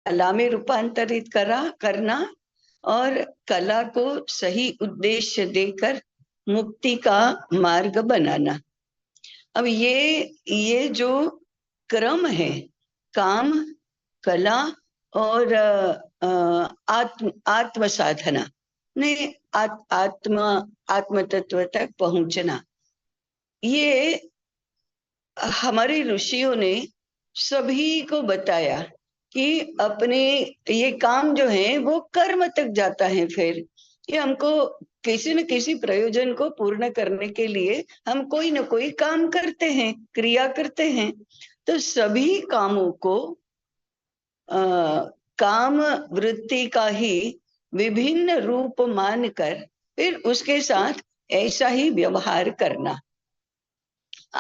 कला में रूपांतरित करना और कला को सही उद्देश्य देकर मुक्ति का मार्ग बनाना। अब ये जो क्रम है, काम, कला और आत्म साधना ने आत्म तत्व तक पहुंचना, ये हमारे ऋषियों ने सभी को बताया कि अपने ये काम जो है वो कर्म तक जाता है। फिर ये हमको किसी न किसी प्रयोजन को पूर्ण करने के लिए हम कोई न कोई काम करते हैं, क्रिया करते हैं। तो सभी कामों को काम वृत्ति का ही विभिन्न रूप मानकर फिर उसके साथ ऐसा ही व्यवहार करना।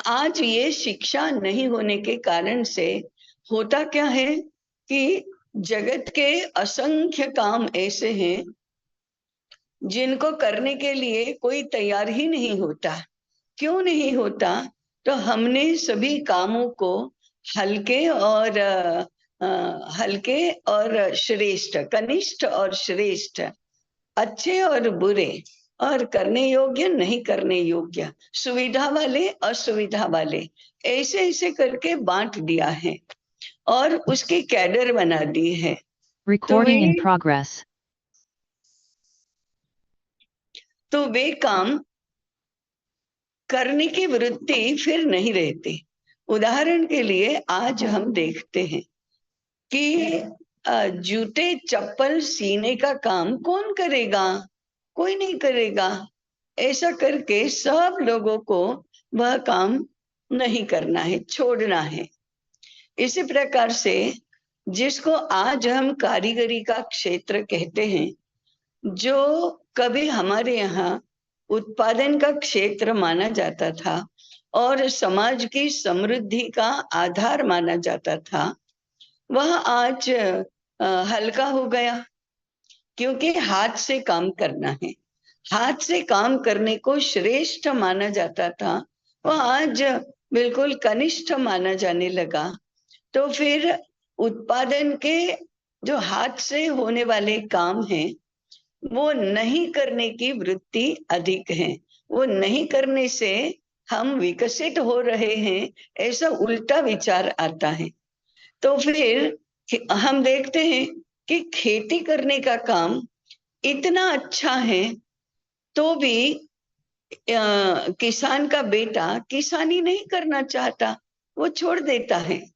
आज ये शिक्षा नहीं होने के कारण से होता क्या है कि जगत के असंख्य काम ऐसे हैं जिनको करने के लिए कोई तैयार ही नहीं होता। क्यों नहीं होता? तो हमने सभी कामों को हल्के और श्रेष्ठ, कनिष्ठ और श्रेष्ठ, अच्छे और बुरे, और करने योग्य, नहीं करने योग्य, सुविधा वाले, असुविधा वाले, ऐसे ऐसे करके बांट दिया है और उसकी कैडर बना दी है। Recording in progress. तो वे काम करने की वृत्ति फिर नहीं रहती। उदाहरण के लिए आज हम देखते हैं कि जूते चप्पल सीने का काम कौन करेगा? कोई नहीं करेगा। ऐसा करके सब लोगों को वह काम नहीं करना है, छोड़ना है। इसी प्रकार से जिसको आज हम कारीगरी का क्षेत्र कहते हैं, जो कभी हमारे यहाँ उत्पादन का क्षेत्र माना जाता था और समाज की समृद्धि का आधार माना जाता था, वह आज हल्का हो गया, क्योंकि हाथ से काम करना है। हाथ से काम करने को श्रेष्ठ माना जाता था, वह आज बिल्कुल कनिष्ठ माना जाने लगा। तो फिर उत्पादन के जो हाथ से होने वाले काम हैं, वो नहीं करने की वृत्ति अधिक है। वो नहीं करने से हम विकसित हो रहे हैं, ऐसा उल्टा विचार आता है। तो फिर हम देखते हैं कि खेती करने का काम इतना अच्छा है तो भी किसान का बेटा किसानी नहीं करना चाहता, वो छोड़ देता है।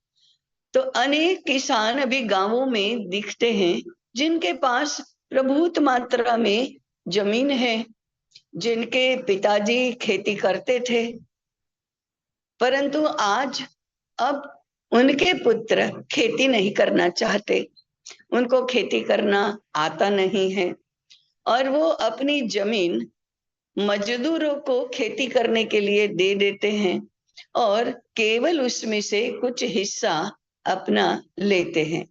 तो अनेक किसान अभी गांवों में दिखते हैं जिनके पास प्रभुत मात्रा में जमीन है, जिनके पिताजी खेती करते थे, परंतु आज अब उनके पुत्र खेती नहीं करना चाहते, उनको खेती करना आता नहीं है और वो अपनी जमीन मजदूरों को खेती करने के लिए दे देते हैं और केवल उसमें से कुछ हिस्सा अपना लेते हैं।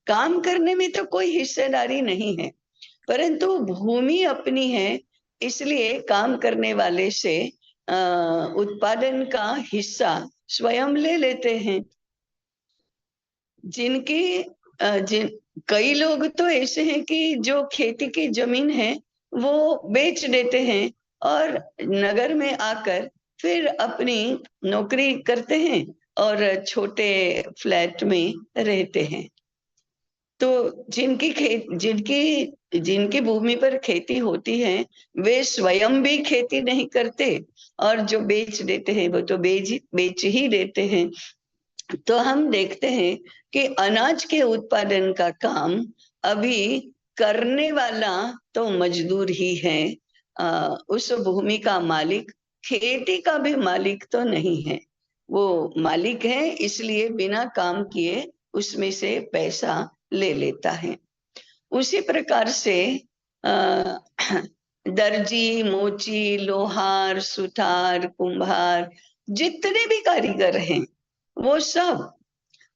काम करने में तो कोई हिस्सेदारी नहीं है, परंतु भूमि अपनी है, इसलिए काम करने वाले से उत्पादन का हिस्सा स्वयं ले लेते हैं। कई लोग तो ऐसे हैं कि जो खेती की जमीन है वो बेच देते हैं और नगर में आकर फिर अपनी नौकरी करते हैं और छोटे फ्लैट में रहते हैं। तो जिनकी भूमि पर खेती होती है, वे स्वयं भी खेती नहीं करते और जो बेच देते हैं वो तो बेच ही देते हैं। तो हम देखते हैं कि अनाज के उत्पादन का काम अभी करने वाला तो मजदूर ही है, उस भूमि का मालिक खेती का भी मालिक तो नहीं है। वो मालिक है इसलिए बिना काम किए उसमें से पैसा ले लेता है। उसी प्रकार से दर्जी, मोची, लोहार, सुथार, कुंभार, जितने भी कारीगर हैं, वो सब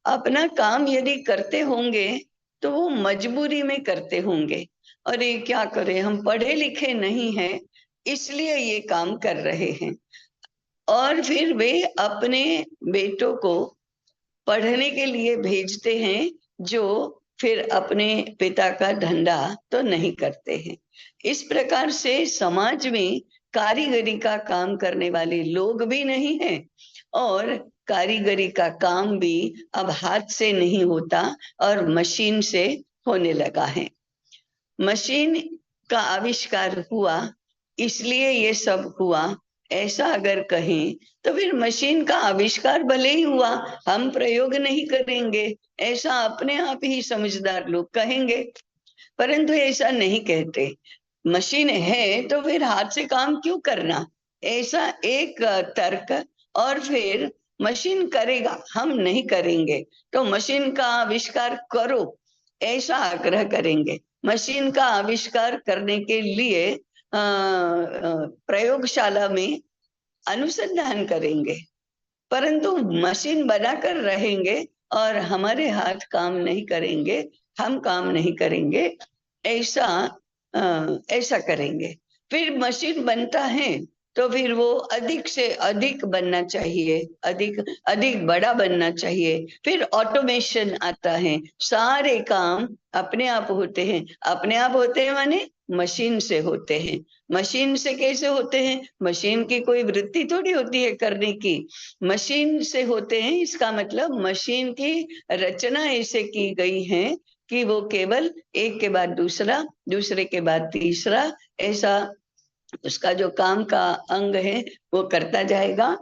अपना काम यदि करते होंगे तो वो मजबूरी में करते होंगे। और ये क्या करें, हम पढ़े लिखे नहीं हैं इसलिए ये काम कर रहे हैं। और फिर वे अपने बेटों को पढ़ने के लिए भेजते हैं जो फिर अपने पिता का धंधा तो नहीं करते हैं। इस प्रकार से समाज में कारीगरी का काम करने वाले लोग भी नहीं हैं, और कारीगरी का काम भी अब हाथ से नहीं होता और मशीन से होने लगा है। मशीन का आविष्कार हुआ इसलिए ये सब हुआ, ऐसा अगर कहें तो फिर मशीन का आविष्कार भले ही हुआ, हम प्रयोग नहीं करेंगे, ऐसा अपने आप ही समझदार लोग कहेंगे। परंतु ऐसा नहीं कहते। मशीन है तो फिर हाथ से काम क्यों करना, ऐसा एक तर्क। और फिर मशीन करेगा, हम नहीं करेंगे, तो मशीन का आविष्कार करो, ऐसा आग्रह करेंगे। मशीन का आविष्कार करने के लिए प्रयोगशाला में अनुसंधान करेंगे, परंतु मशीन बनाकर रहेंगे और हमारे हाथ काम नहीं करेंगे, हम काम नहीं करेंगे, ऐसा ऐसा करेंगे। फिर मशीन बनता है तो फिर वो अधिक से अधिक बनना चाहिए, अधिक अधिक बड़ा बनना चाहिए। फिर ऑटोमेशन आता है, सारे काम अपने आप होते हैं। अपने आप होते हैं माने मशीन से होते हैं। मशीन से कैसे होते हैं? मशीन की कोई वृत्ति थोड़ी होती है करने की, मशीन से होते हैं। इसका मतलब मशीन की रचना ऐसे की गई है कि वो केवल एक के बाद दूसरा, दूसरे के बाद तीसरा, ऐसा उसका जो काम का अंग है वो करता जाएगा।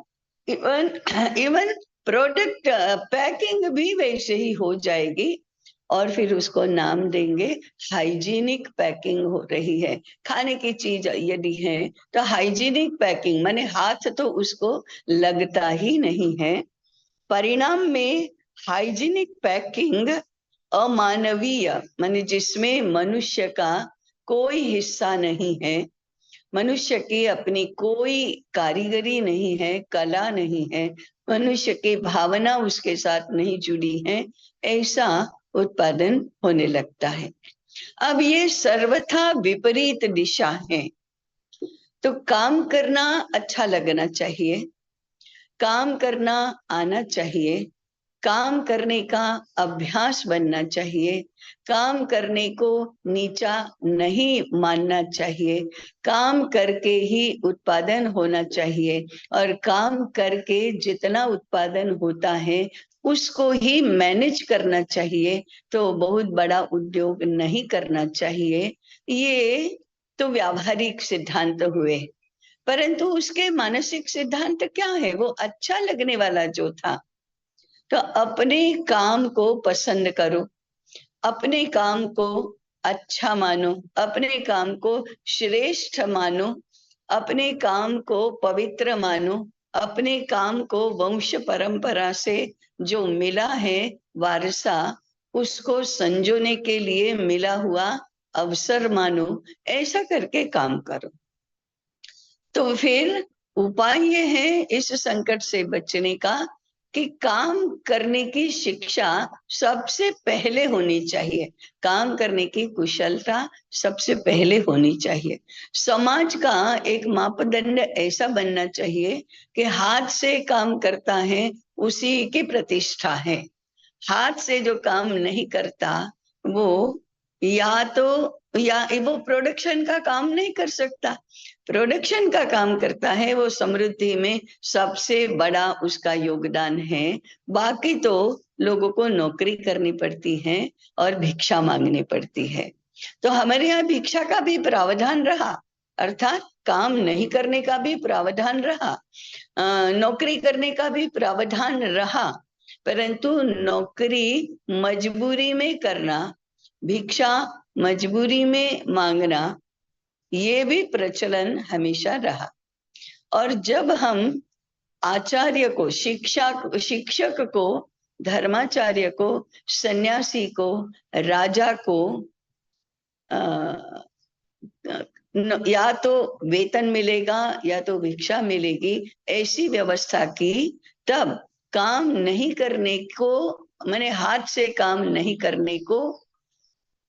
इवन इवन प्रोडक्ट पैकिंग भी वैसे ही हो जाएगी, और फिर उसको नाम देंगे हाइजीनिक पैकिंग हो रही है। खाने की चीज यदि है तो हाइजीनिक पैकिंग, माने हाथ तो उसको लगता ही नहीं है। परिणाम में हाइजीनिक पैकिंग अमानवीय, माने जिसमें मनुष्य का कोई हिस्सा नहीं है, मनुष्य की अपनी कोई कारीगरी नहीं है, कला नहीं है, मनुष्य की भावना उसके साथ नहीं जुड़ी है, ऐसा उत्पादन होने लगता है। अब ये सर्वथा विपरीत दिशा है। तो काम करना अच्छा लगना चाहिए, काम करना आना चाहिए, काम करने का अभ्यास बनना चाहिए, काम करने को नीचा नहीं मानना चाहिए, काम करके ही उत्पादन होना चाहिए, और काम करके जितना उत्पादन होता है उसको ही मैनेज करना चाहिए, तो बहुत बड़ा उद्योग नहीं करना चाहिए। ये तो व्यावहारिक सिद्धांत हुए, परंतु उसके मानसिक सिद्धांत क्या है? वो अच्छा लगने वाला जो था। तो अपने काम को पसंद करो, अपने काम को अच्छा मानो, अपने काम को श्रेष्ठ मानो, अपने काम को पवित्र मानो, अपने काम को वंश परंपरा से जो मिला है वारसा, उसको संजोने के लिए मिला हुआ अवसर मानो, ऐसा करके काम करो। तो फिर उपाय ये है इस संकट से बचने का कि काम करने की शिक्षा सबसे पहले होनी चाहिए, काम करने की कुशलता सबसे पहले होनी चाहिए। समाज का एक मापदंड ऐसा बनना चाहिए कि हाथ से काम करता है उसी की प्रतिष्ठा है, हाथ से जो काम नहीं करता वो या वो प्रोडक्शन का काम नहीं कर सकता। प्रोडक्शन का काम करता है वो समृद्धि में सबसे बड़ा उसका योगदान है। बाकी तो लोगों को नौकरी करनी पड़ती है और भिक्षा मांगनी पड़ती है। तो हमारे यहाँ भिक्षा का भी प्रावधान रहा, अर्थात काम नहीं करने का भी प्रावधान रहा, नौकरी करने का भी प्रावधान रहा, परंतु नौकरी मजबूरी में करना, भिक्षा मजबूरी में मांगना, ये भी प्रचलन हमेशा रहा। और जब हम आचार्य को, शिक्षक को, धर्माचार्य को, सन्यासी को, राजा को या तो वेतन मिलेगा या तो भिक्षा मिलेगी, ऐसी व्यवस्था की, तब काम नहीं करने को, माने हाथ से काम नहीं करने को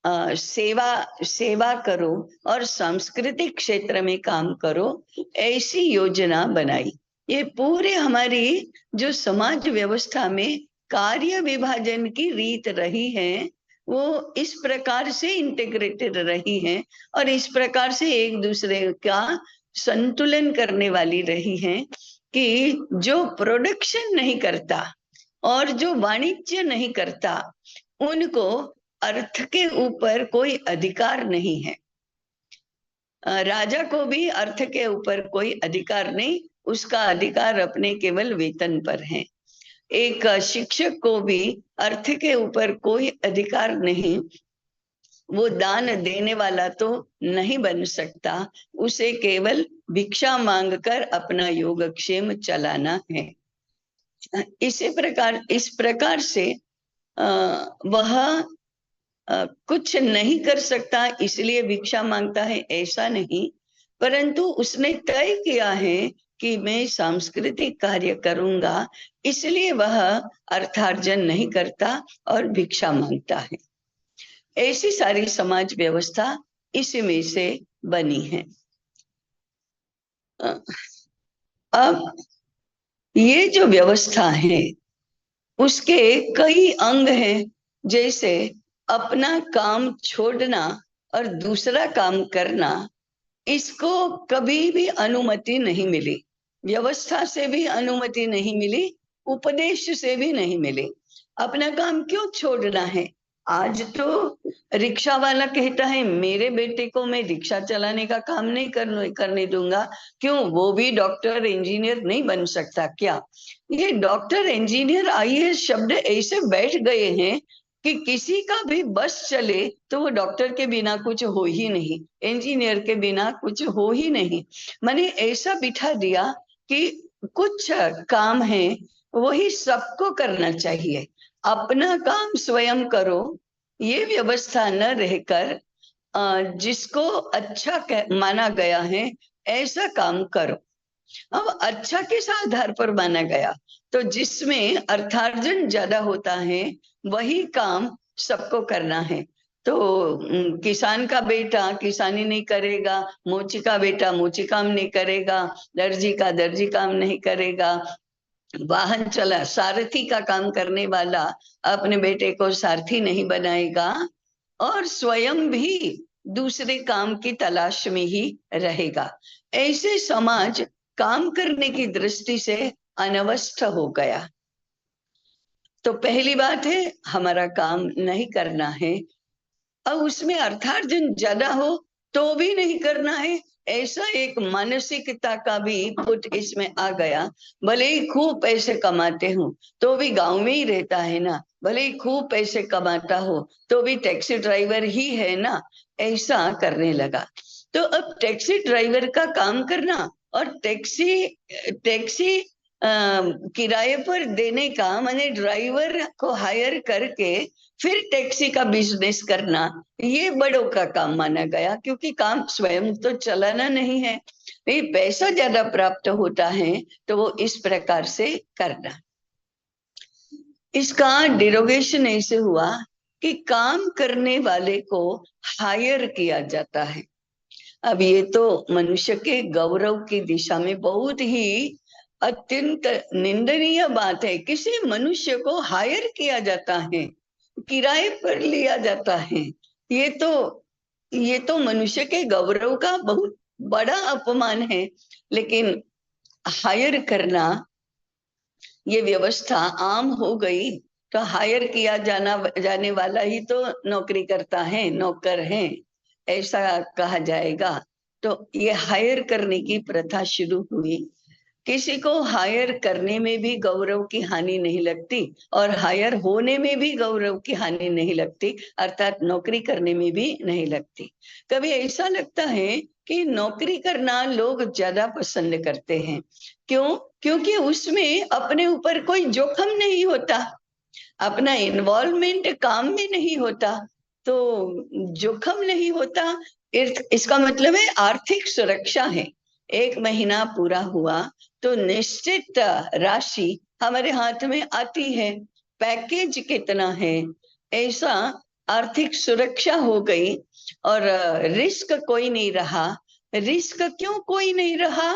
सेवा करो और सांस्कृतिक क्षेत्र में काम करो, ऐसी योजना बनाई। ये पूरे हमारी जो समाज व्यवस्था में कार्य विभाजन की रीत रही है, वो इस प्रकार से इंटीग्रेटेड रही हैं और इस प्रकार से एक दूसरे का संतुलन करने वाली रही हैं कि जो प्रोडक्शन नहीं करता और जो वाणिज्य नहीं करता उनको अर्थ के ऊपर कोई अधिकार नहीं है। राजा को भी अर्थ के ऊपर कोई अधिकार नहीं, उसका अधिकार अपने केवल वेतन पर है। एक शिक्षक को भी अर्थ के ऊपर कोई अधिकार नहीं, वो दान देने वाला तो नहीं बन सकता, उसे केवल भिक्षा मांगकर अपना योगक्षेम चलाना है। इस प्रकार से वह कुछ नहीं कर सकता इसलिए भिक्षा मांगता है ऐसा नहीं, परंतु उसने तय किया है कि मैं सांस्कृतिक कार्य करूंगा, इसलिए वह अर्थार्जन नहीं करता और भिक्षा मांगता है। ऐसी सारी समाज व्यवस्था इसी में से बनी है। अब ये जो व्यवस्था है उसके कई अंग हैं, जैसे अपना काम छोड़ना और दूसरा काम करना, इसको कभी भी अनुमति नहीं मिली, व्यवस्था से भी अनुमति नहीं मिली, उपदेश से भी नहीं मिली। अपना काम क्यों छोड़ना है? आज तो रिक्शा वाला कहता है मेरे बेटे को मैं रिक्शा चलाने का काम नहीं करने दूंगा, क्यों? वो भी डॉक्टर इंजीनियर नहीं बन सकता क्या? ये डॉक्टर इंजीनियर आईएएस शब्द ऐसे बैठ गए हैं कि किसी का भी बस चले तो वो डॉक्टर के बिना कुछ हो ही नहीं, इंजीनियर के बिना कुछ हो ही नहीं। मैंने ऐसा बिठा दिया कि कुछ काम है वही सबको करना चाहिए, अपना काम स्वयं करो, ये व्यवस्था न रहकर जिसको अच्छा माना गया है ऐसा काम करो। अब अच्छा किस आधार पर माना गया? तो जिसमें अर्थार्जन ज्यादा होता है वही काम सबको करना है। तो किसान का बेटा किसानी नहीं करेगा, मोची का बेटा मोची काम नहीं करेगा, दर्जी का दर्जी काम नहीं करेगा, वाहन चला सारथी का काम करने वाला अपने बेटे को सारथी नहीं बनाएगा, और स्वयं भी दूसरे काम की तलाश में ही रहेगा। ऐसे समाज काम करने की दृष्टि से अनवस्थ हो गया। तो पहली बात है हमारा काम नहीं करना है, अब उसमें अर्थार्जन ज्यादा हो तो भी नहीं करना है, ऐसा एक मानसिकता का भी पुट इसमें आ गया। भले ही खूब पैसे कमाते हो तो भी गांव में ही रहता है ना, भले ही खूब पैसे कमाता हो तो भी टैक्सी ड्राइवर ही है ना, ऐसा करने लगा। तो अब टैक्सी ड्राइवर का काम करना और टैक्सी टैक्सी किराए पर देने का, माने ड्राइवर को हायर करके फिर टैक्सी का बिजनेस करना, ये बड़ों का काम माना गया, क्योंकि काम स्वयं तो चलाना नहीं है, नहीं पैसा ज्यादा प्राप्त होता है तो वो इस प्रकार से करना। इसका डिरोगेशन ऐसे हुआ कि काम करने वाले को हायर किया जाता है। अब ये तो मनुष्य के गौरव की दिशा में बहुत ही अत्यंत निंदनीय बात है। किसी मनुष्य को हायर किया जाता है, किराए पर लिया जाता है, ये तो मनुष्य के गौरव का बहुत बड़ा अपमान है। लेकिन हायर करना ये व्यवस्था आम हो गई, तो हायर किया जाने वाला ही तो नौकरी करता है, नौकर है, ऐसा कहा जाएगा। तो ये हायर करने की प्रथा शुरू हुई। किसी को हायर करने में भी गौरव की हानि नहीं लगती और हायर होने में भी गौरव की हानि नहीं लगती, अर्थात नौकरी करने में भी नहीं लगती। कभी ऐसा लगता है कि नौकरी करना लोग ज्यादा पसंद करते हैं। क्यों? क्योंकि उसमें अपने ऊपर कोई जोखिम नहीं होता, अपना इन्वॉल्वमेंट काम में नहीं होता, तो जोखिम नहीं होता। इसका मतलब है आर्थिक सुरक्षा है। एक महीना पूरा हुआ तो निश्चित राशि हमारे हाथ में आती है, पैकेज कितना है, ऐसा आर्थिक सुरक्षा हो गई। और रिस्क कोई नहीं रहा। रिस्क क्यों कोई नहीं रहा?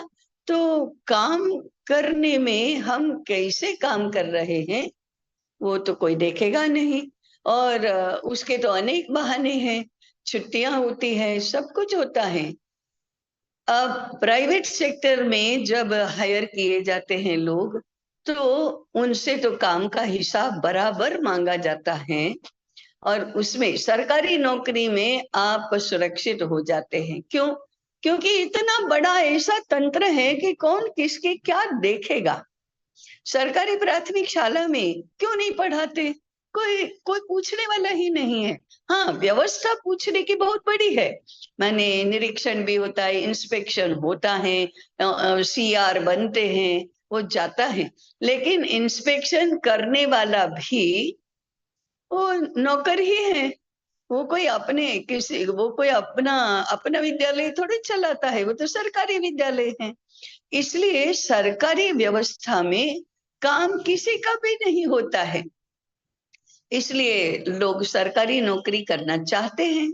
तो काम करने में हम कैसे काम कर रहे हैं वो तो कोई देखेगा नहीं, और उसके तो अनेक बहाने हैं, छुट्टियां होती हैं, सब कुछ होता है। अब प्राइवेट सेक्टर में जब हायर किए जाते हैं लोग, तो उनसे तो काम का हिसाब बराबर मांगा जाता है, और उसमें सरकारी नौकरी में आप सुरक्षित हो जाते हैं। क्यों? क्योंकि इतना बड़ा ऐसा तंत्र है कि कौन किसके क्या देखेगा। सरकारी प्राथमिक शाला में क्यों नहीं पढ़ाते? कोई कोई पूछने वाला ही नहीं है। हाँ, व्यवस्था पूछने की बहुत बड़ी है। माने निरीक्षण भी होता है, इंस्पेक्शन होता है, सीआर बनते हैं, वो जाता है, लेकिन इंस्पेक्शन करने वाला भी वो नौकर ही है। वो कोई अपना अपना विद्यालय थोड़ी चलाता है, वो तो सरकारी विद्यालय है। इसलिए सरकारी व्यवस्था में काम किसी का भी नहीं होता है, इसलिए लोग सरकारी नौकरी करना चाहते हैं।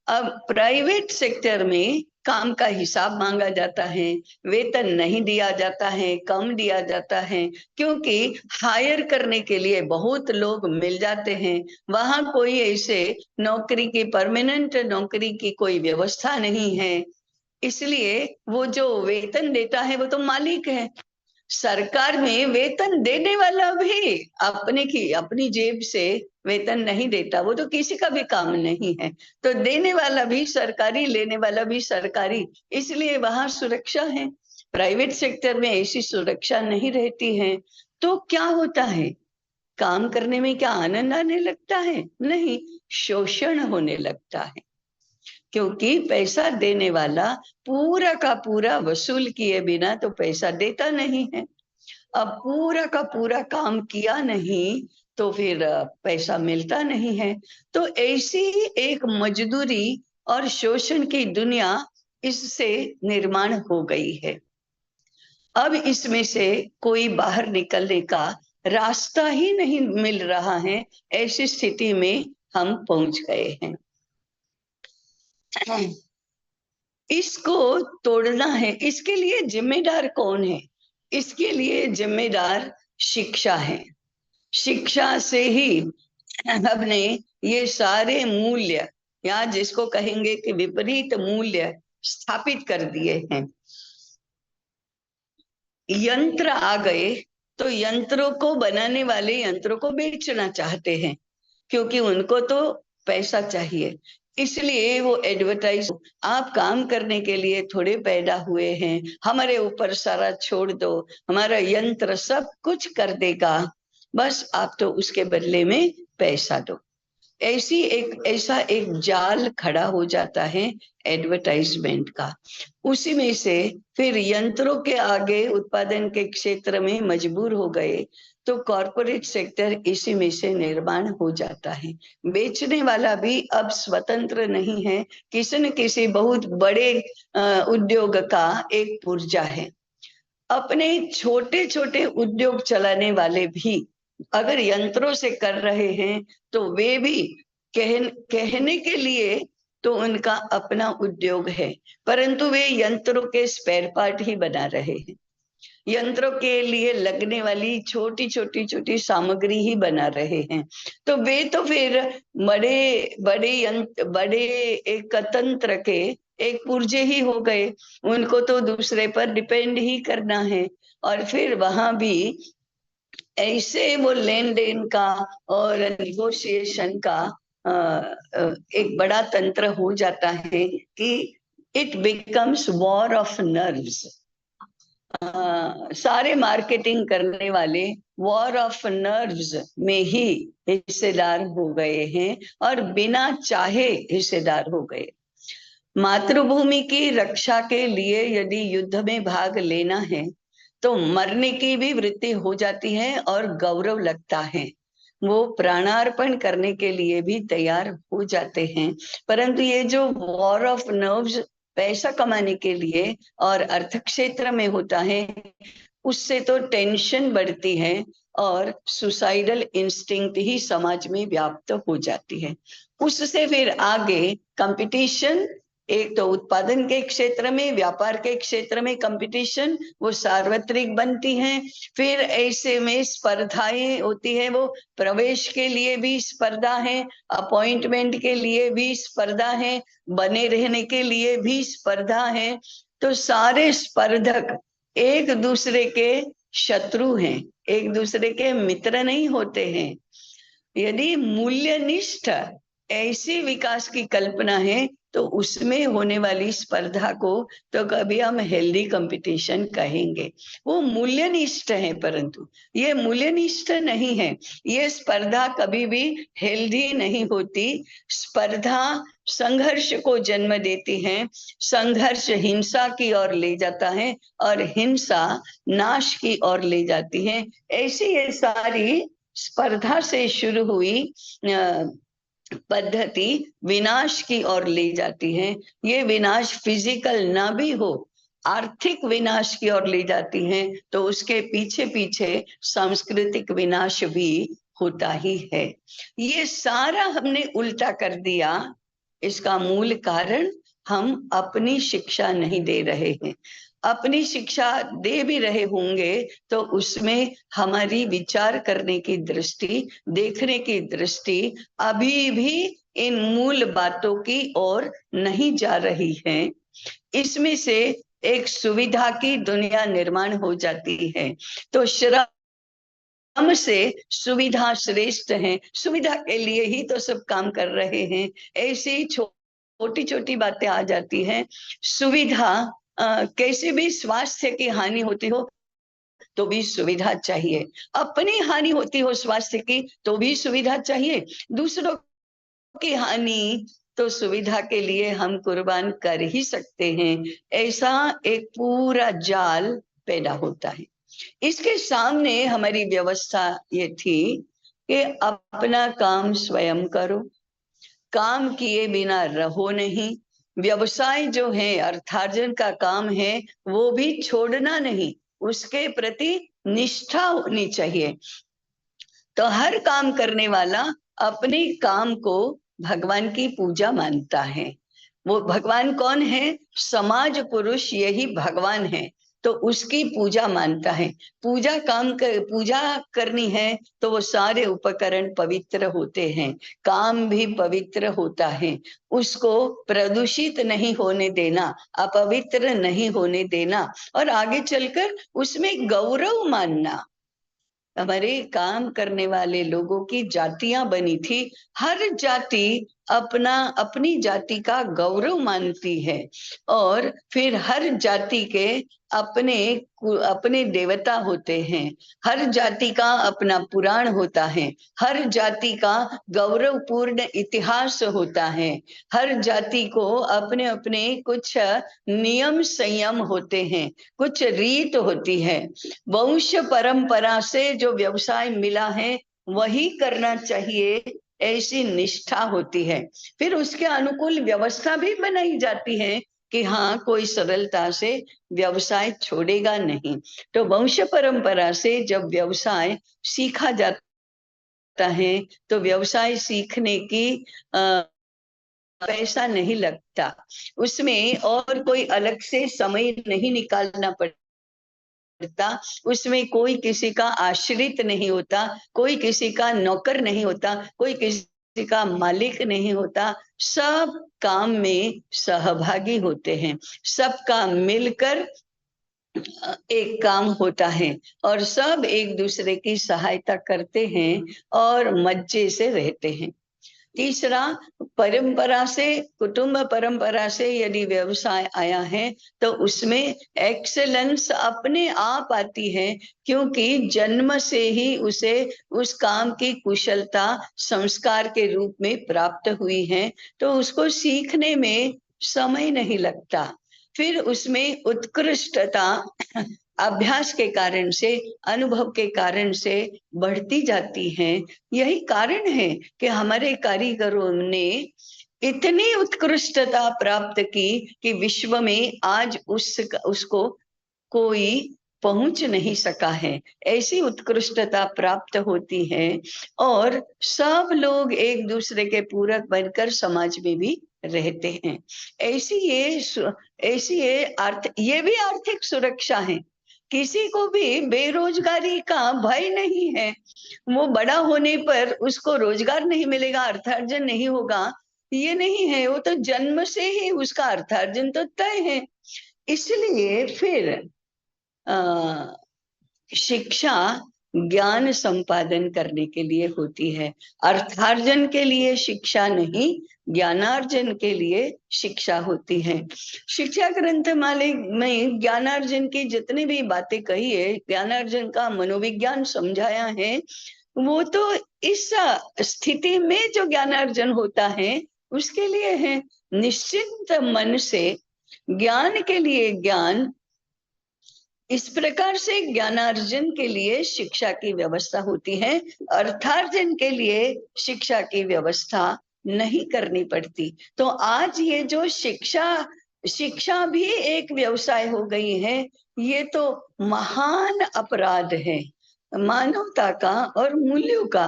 अब प्राइवेट सेक्टर में काम का हिसाब मांगा जाता है, वेतन नहीं दिया जाता है, कम दिया जाता है, क्योंकि हायर करने के लिए बहुत लोग मिल जाते हैं। वहां कोई ऐसे नौकरी की, परमानेंट नौकरी की कोई व्यवस्था नहीं है, इसलिए वो जो वेतन देता है वो तो मालिक है। सरकार में वेतन देने वाला भी अपनी जेब से वेतन नहीं देता, वो तो किसी का भी काम नहीं है। तो देने वाला भी सरकारी, लेने वाला भी सरकारी, इसलिए वहां सुरक्षा है। प्राइवेट सेक्टर में ऐसी सुरक्षा नहीं रहती है। तो क्या होता है? काम करने में क्या आनंद आने लगता है? नहीं, शोषण होने लगता है, क्योंकि पैसा देने वाला पूरा का पूरा वसूल किए बिना तो पैसा देता नहीं है। अब पूरा का पूरा काम किया नहीं तो फिर पैसा मिलता नहीं है। तो ऐसी एक मजदूरी और शोषण की दुनिया इससे निर्माण हो गई है। अब इसमें से कोई बाहर निकलने का रास्ता ही नहीं मिल रहा है, ऐसी स्थिति में हम पहुंच गए हैं। इसको तोड़ना है। इसके लिए जिम्मेदार कौन है? इसके लिए जिम्मेदार शिक्षा है। शिक्षा से ही हमने ये सारे मूल्य, या जिसको कहेंगे कि विपरीत मूल्य, स्थापित कर दिए हैं। यंत्र आ गए तो यंत्रों को बनाने वाले यंत्रों को बेचना चाहते हैं, क्योंकि उनको तो पैसा चाहिए। इसलिए वो एडवर्टाइज, आप काम करने के लिए थोड़े पैदा हुए हैं, हमारे ऊपर सारा छोड़ दो, हमारा यंत्र सब कुछ कर देगा, बस आप तो उसके बदले में पैसा दो। ऐसा एक जाल खड़ा हो जाता है एडवर्टाइजमेंट का। उसी में से फिर यंत्रों के आगे उत्पादन के क्षेत्र में मजबूर हो गए, तो कॉरपोरेट सेक्टर इसी में से निर्माण हो जाता है। बेचने वाला भी अब स्वतंत्र नहीं है, किसी न किसी बहुत बड़े उद्योग का एक पुर्जा है। अपने छोटे छोटे उद्योग चलाने वाले भी अगर यंत्रों से कर रहे हैं, तो वे भी कहने के लिए तो उनका अपना उद्योग है, परंतु वे यंत्रों के स्पेयर पार्ट ही बना रहे हैं, यंत्रों के लिए लगने वाली छोटी छोटी छोटी सामग्री ही बना रहे हैं। तो वे तो फिर बड़े एक तंत्र के एक पुर्जे ही हो गए, उनको तो दूसरे पर डिपेंड ही करना है। और फिर वहां भी ऐसे वो लेन देन का और निगोशिएशन का एक बड़ा तंत्र हो जाता है कि it becomes war of nerves. सारे मार्केटिंग करने वाले वॉर ऑफ नर्व्स में ही हिस्सेदार हो गए हैं, और बिना चाहे हिस्सेदार हो गए। मातृभूमि की रक्षा के लिए यदि युद्ध में भाग लेना है, तो मरने की भी वृत्ति हो जाती है और गौरव लगता है, वो प्राणार्पण करने के लिए भी तैयार हो जाते हैं। परंतु ये जो वॉर ऑफ नर्व्स पैसा कमाने के लिए और अर्थ क्षेत्र में होता है, उससे तो टेंशन बढ़ती है और सुसाइडल इंस्टिंक्ट ही समाज में व्याप्त हो जाती है। उससे फिर आगे कंपटीशन एक तो उत्पादन के क्षेत्र में, व्यापार के क्षेत्र में कंपटीशन वो सार्वत्रिक बनती हैं। फिर ऐसे में स्पर्धाएं होती है, वो प्रवेश के लिए भी स्पर्धा है, अपॉइंटमेंट के लिए भी स्पर्धा है, बने रहने के लिए भी स्पर्धा है। तो सारे स्पर्धक एक दूसरे के शत्रु हैं, एक दूसरे के मित्र नहीं होते हैं। यदि मूल्यनिष्ठ ऐसी विकास की कल्पना है तो उसमें होने वाली स्पर्धा को तो कभी हम हेल्दी कंपटीशन कहेंगे। वो मूल्यनिष्ठ है, परंतु ये मूल्यनिष्ठ नहीं है। ये स्पर्धा कभी भी हेल्दी नहीं होती। स्पर्धा संघर्ष को जन्म देती है, संघर्ष हिंसा की ओर ले जाता है और हिंसा नाश की ओर ले जाती है। ऐसी ये सारी स्पर्धा से शुरू हुई पद्धति विनाश की ओर ले जाती है। ये विनाश फिजिकल ना भी हो, आर्थिक विनाश की ओर ले जाती है, तो उसके पीछे पीछे सांस्कृतिक विनाश भी होता ही है। ये सारा हमने उल्टा कर दिया। इसका मूल कारण हम अपनी शिक्षा नहीं दे रहे हैं। अपनी शिक्षा दे भी रहे होंगे तो उसमें हमारी विचार करने की दृष्टि, देखने की दृष्टि अभी भी इन मूल बातों की ओर नहीं जा रही है। इसमें से एक सुविधा की दुनिया निर्माण हो जाती है, तो श्रम से सुविधा श्रेष्ठ है, सुविधा के लिए ही तो सब काम कर रहे हैं। ऐसी छोटी छोटी बातें आ जाती हैं। सुविधा कैसे भी स्वास्थ्य की हानि होती हो तो भी सुविधा चाहिए, अपनी हानि होती हो स्वास्थ्य की तो भी सुविधा चाहिए, दूसरों की हानि तो सुविधा के लिए हम कुर्बान कर ही सकते हैं। ऐसा एक पूरा जाल पैदा होता है। इसके सामने हमारी व्यवस्था ये थी कि अपना काम स्वयं करो, काम किए बिना रहो नहीं। व्यवसाय जो है, अर्थार्जन का काम है, वो भी छोड़ना नहीं, उसके प्रति निष्ठा होनी चाहिए। तो हर काम करने वाला अपने काम को भगवान की पूजा मानता है। वो भगवान कौन है? समाज पुरुष, यही भगवान है, तो उसकी पूजा मानता है। पूजा करनी है तो वो सारे उपकरण पवित्र होते हैं, काम भी पवित्र होता है। उसको प्रदूषित नहीं होने देना, अपवित्र नहीं होने देना, और आगे चलकर उसमें गौरव मानना। हमारे काम करने वाले लोगों की जातियां बनी थी, हर जाति अपनी जाति का गौरव मानती है, और फिर हर जाति के अपने अपने देवता होते हैं, हर जाति का अपना पुराण होता है, हर जाति का गौरवपूर्ण इतिहास होता है, हर जाति को अपने अपने कुछ नियम संयम होते हैं, कुछ रीत होती है। वंश परंपरा से जो व्यवसाय मिला है वही करना चाहिए, ऐसी निष्ठा होती है। फिर उसके अनुकूल व्यवस्था भी बनाई जाती है कि हाँ, कोई सरलता से व्यवसाय छोड़ेगा नहीं। तो वंश परंपरा से जब व्यवसाय सीखा जाता है तो व्यवसाय सीखने की पैसा नहीं लगता, उसमें और कोई अलग से समय नहीं निकालना पड़ता, उसमें कोई किसी का आश्रित नहीं होता, कोई किसी का नौकर नहीं होता, कोई किसी का मालिक नहीं होता। सब काम में सहभागी होते हैं, सबका मिलकर एक काम होता है, और सब एक दूसरे की सहायता करते हैं और मजे से रहते हैं। तीसरा, परंपरा से, कुटुंब परंपरा से यदि व्यवसाय आया है तो उसमें एक्सेलेंस अपने आप आती है, क्योंकि जन्म से ही उसे उस काम की कुशलता संस्कार के रूप में प्राप्त हुई है, तो उसको सीखने में समय नहीं लगता। फिर उसमें उत्कृष्टता अभ्यास के कारण से, अनुभव के कारण से बढ़ती जाती है। यही कारण है कि हमारे कारीगरों ने इतनी उत्कृष्टता प्राप्त की कि विश्व में आज उसको कोई पहुंच नहीं सका है, ऐसी उत्कृष्टता प्राप्त होती है। और सब लोग एक दूसरे के पूरक बनकर समाज में भी रहते हैं। ऐसी ये भी आर्थिक सुरक्षा है। किसी को भी बेरोजगारी का भय नहीं है। वो बड़ा होने पर उसको रोजगार नहीं मिलेगा, अर्थार्जन नहीं होगा, ये नहीं है। वो तो जन्म से ही उसका अर्थार्जन तो तय है। इसलिए फिर शिक्षा ज्ञान संपादन करने के लिए होती है, अर्थार्जन के लिए शिक्षा नहीं, ज्ञानार्जन के लिए शिक्षा होती है। शिक्षा ग्रंथमाला में ज्ञानार्जन की जितनी भी बातें कही है, ज्ञानार्जन का मनोविज्ञान समझाया है, वो तो इस स्थिति में जो ज्ञानार्जन होता है उसके लिए है। निश्चिंत मन से ज्ञान के लिए ज्ञान, इस प्रकार से ज्ञानार्जन के लिए शिक्षा की व्यवस्था होती है, अर्थार्जन के लिए शिक्षा की व्यवस्था नहीं करनी पड़ती। तो आज ये जो शिक्षा भी एक व्यवसाय हो गई है, ये तो महान अपराध है मानवता का और मूल्यों का।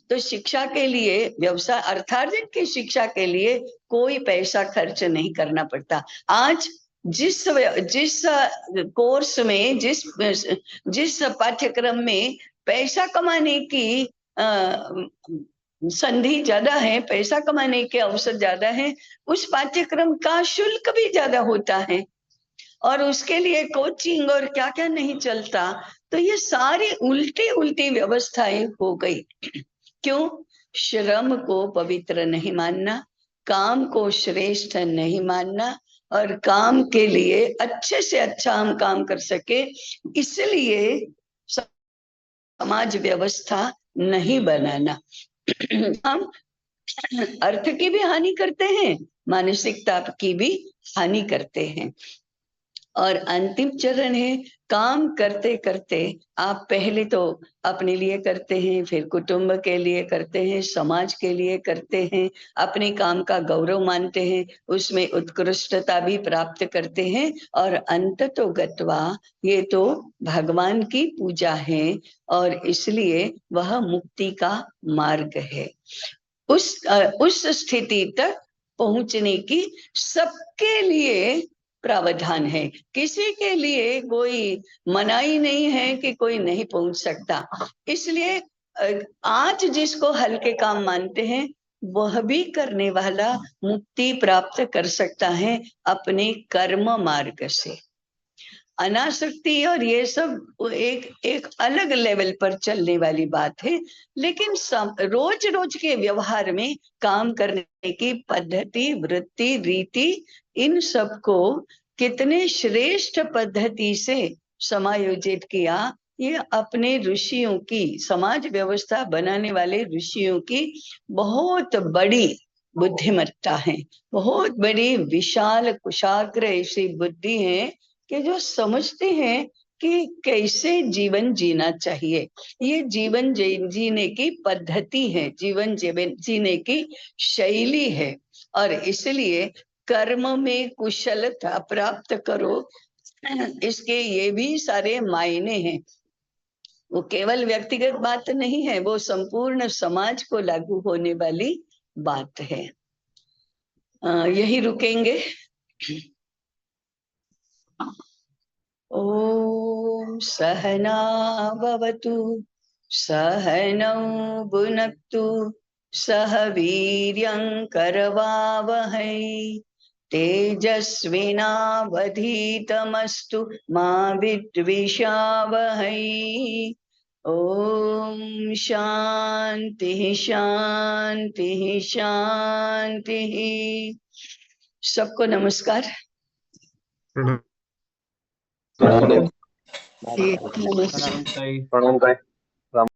तो शिक्षा के लिए व्यवसाय, अर्थार्जन की शिक्षा के लिए कोई पैसा खर्च नहीं करना पड़ता। आज जिस जिस कोर्स में, जिस पाठ्यक्रम में पैसा कमाने की संधि ज्यादा है, पैसा कमाने के अवसर ज्यादा है, उस पाठ्यक्रम का शुल्क भी ज्यादा होता है, और उसके लिए कोचिंग और क्या क्या नहीं चलता। तो ये सारी उल्टी उल्टी व्यवस्थाएं हो गई। क्यों? श्रम को पवित्र नहीं मानना, काम को श्रेष्ठ नहीं मानना, और काम के लिए अच्छे से अच्छा हम काम कर सके, इसलिए समाज व्यवस्था नहीं बनाना। हम अर्थ की भी हानि करते हैं, मानसिकता की भी हानि करते हैं। और अंतिम चरण है, काम करते करते आप पहले तो अपने लिए करते हैं, फिर कुटुंब के लिए करते हैं, समाज के लिए करते हैं, अपने काम का गौरव मानते हैं, उसमें उत्कृष्टता भी प्राप्त करते हैं, और अंततो गत्वा ये तो भगवान की पूजा है, और इसलिए वह मुक्ति का मार्ग है। उस स्थिति तक पहुंचने की सबके लिए प्रावधान है। किसी के लिए कोई मनाही नहीं है कि कोई नहीं पहुंच सकता। इसलिए आज जिसको हल्के काम मानते हैं, वह भी करने वाला मुक्ति प्राप्त कर सकता है अपने कर्म मार्ग से। अनासक्ति और ये सब एक अलग लेवल पर चलने वाली बात है, लेकिन रोज रोज के व्यवहार में काम करने की पद्धति, वृत्ति, रीति, इन सबको कितने श्रेष्ठ पद्धति से समायोजित किया, ये अपने ऋषियों की, समाज व्यवस्था बनाने वाले ऋषियों की बहुत बड़ी बुद्धिमत्ता है, बहुत बड़ी विशाल कुशाग्र ऐसी बुद्धि है कि जो समझते हैं कि कैसे जीवन जीना चाहिए। ये जीवन जीने की पद्धति है, जीवन जीने की शैली है, और इसलिए कर्म में कुशलता प्राप्त करो, इसके ये भी सारे मायने हैं। वो केवल व्यक्तिगत बात नहीं है, वो संपूर्ण समाज को लागू होने वाली बात है। यही रुकेंगे। ओम सहना भवतु, सहनौ भुनक्तु, सह वीर्यं करवावहै, तेजस्विनावधीतमस्तु मा विद्विषावहै। ओम शांति शांति शांति। सबको नमस्कार। प्रणाम। नमस्कार। प्रणाम।